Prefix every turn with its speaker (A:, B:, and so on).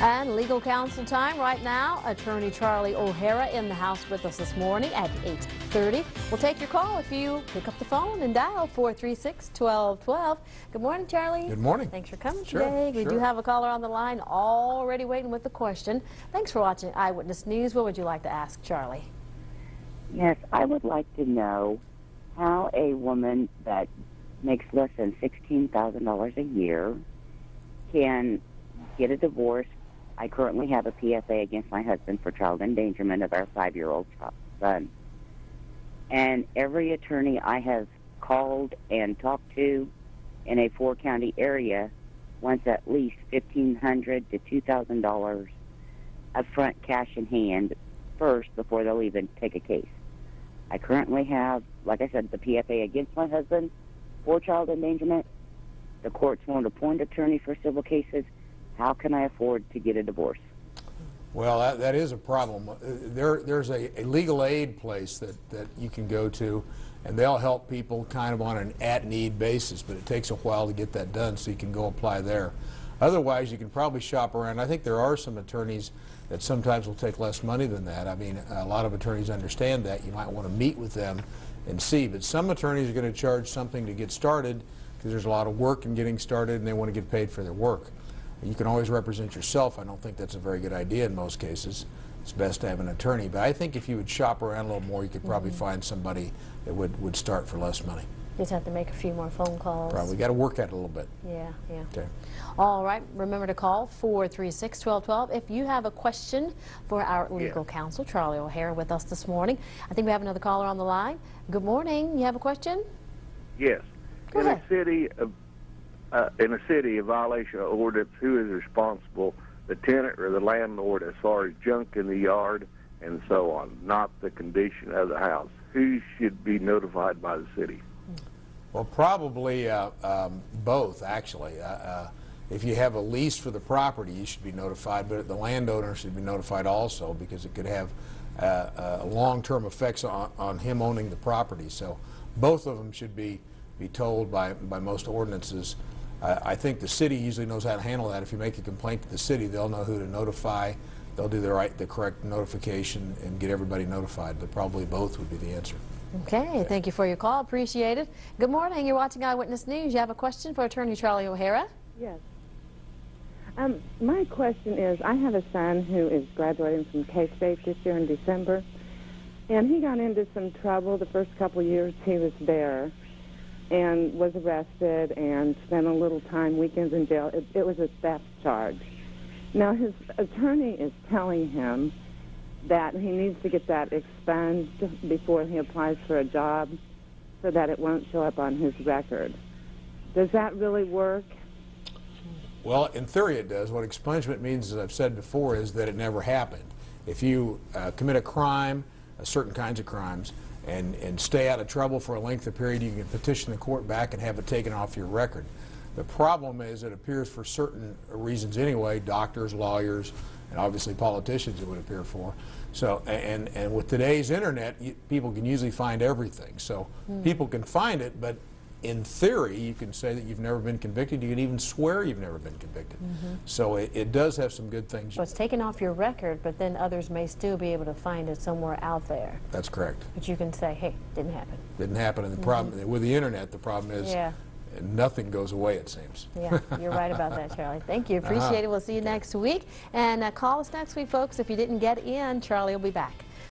A: And legal counsel time right now. Attorney Charlie O'Hara in the house with us this morning at 8:30. We'll take your call if you pick up the phone and dial 436-1212. Good morning, Charlie.
B: Good morning.
A: Thanks for coming today. We do have a caller on the line already waiting with the question. Thanks for watching Eyewitness News. What would you like to ask Charlie?
C: Yes, I would like to know how a woman that makes less than $16,000 a year can get a divorce. I currently have a PSA against my husband for child endangerment of our 5-year-old son. And every attorney I have called and talked to in a 4-county area wants at least $1,500 to $2,000 upfront cash in hand first before they'll even take a case. I currently have, like I said, the PFA against my husband for child endangerment. The courts won't appoint attorney for civil cases. How can I afford to get a divorce?
B: Well, that is a problem. There's a legal aid place that you can go to, and they'll help people kind of on an at-need basis, but it takes a while to get that done, so you can go apply there. Otherwise, you can probably shop around. I think there are some attorneys that sometimes will take less money than that. I mean, a lot of attorneys understand that. You might want to meet with them and see, but some attorneys are going to charge something to get started because there's a lot of work in getting started and they want to get paid for their work. You can always represent yourself. I don't think that's a very good idea in most cases. It's best to have an attorney. But I think if you would shop around a little more, you could probably find somebody that would start for less money.
A: You just have to make a few more phone calls.
B: Probably got to work at it a little bit.
A: Yeah.
B: Okay.
A: All right. Remember to call 436-1212 if you have a question for our legal counsel, Charlie O'Hara, with us this morning. I think we have another caller on the line. Good morning. You have a question?
D: Yes.
A: Go ahead.
D: In a city, a violation of ordinance, who is responsible, the tenant or the landlord, as far as junk in the yard and so on, not the condition of the house? Who should be notified by the city?
B: Well, probably both, actually. If you have a lease for the property, you should be notified, but the landowner should be notified also, because it could have long-term effects on him owning the property. So both of them should be told by most ordinances. I think the city usually knows how to handle that. If you make a complaint to the city, they'll know who to notify. They'll do the correct notification and get everybody notified, but probably both would be the answer.
A: Okay, thank you for your call. Appreciate it. Good morning. You're watching Eyewitness News. You have a question for Attorney Charlie O'Hara?
E: Yes. My question is, I have a son who is graduating from K-State this year in December, and he got into some trouble the first couple of years he was there, and was arrested and spent a little time, weekends in jail. It was a theft charge. Now his attorney is telling him that he needs to get that expunged before he applies for a job so that it won't show up on his record. Does that really work?
B: Well, in theory it does. What expungement means, as I've said before, is that it never happened. If you commit a crime, certain kinds of crimes, and stay out of trouble for a length of period, you can petition the court back and have it taken off your record. The problem is it appears for certain reasons anyway, doctors, lawyers, and obviously politicians it would appear for. So, and with today's internet, people can usually find everything. So people can find it, but in theory, you can say that you've never been convicted. You can even swear you've never been convicted. So it does have some good things.
A: Well, it's taken off your record, but then others may still be able to find it somewhere out there.
B: That's correct.
A: But you can say, hey, didn't happen.
B: Didn't happen. And the problem with the internet, the problem is nothing goes away, it seems.
A: Yeah, you're right about that, Charlie. Thank you. Appreciate it. We'll see you next week. And call us next week, folks. If you didn't get in, Charlie will be back.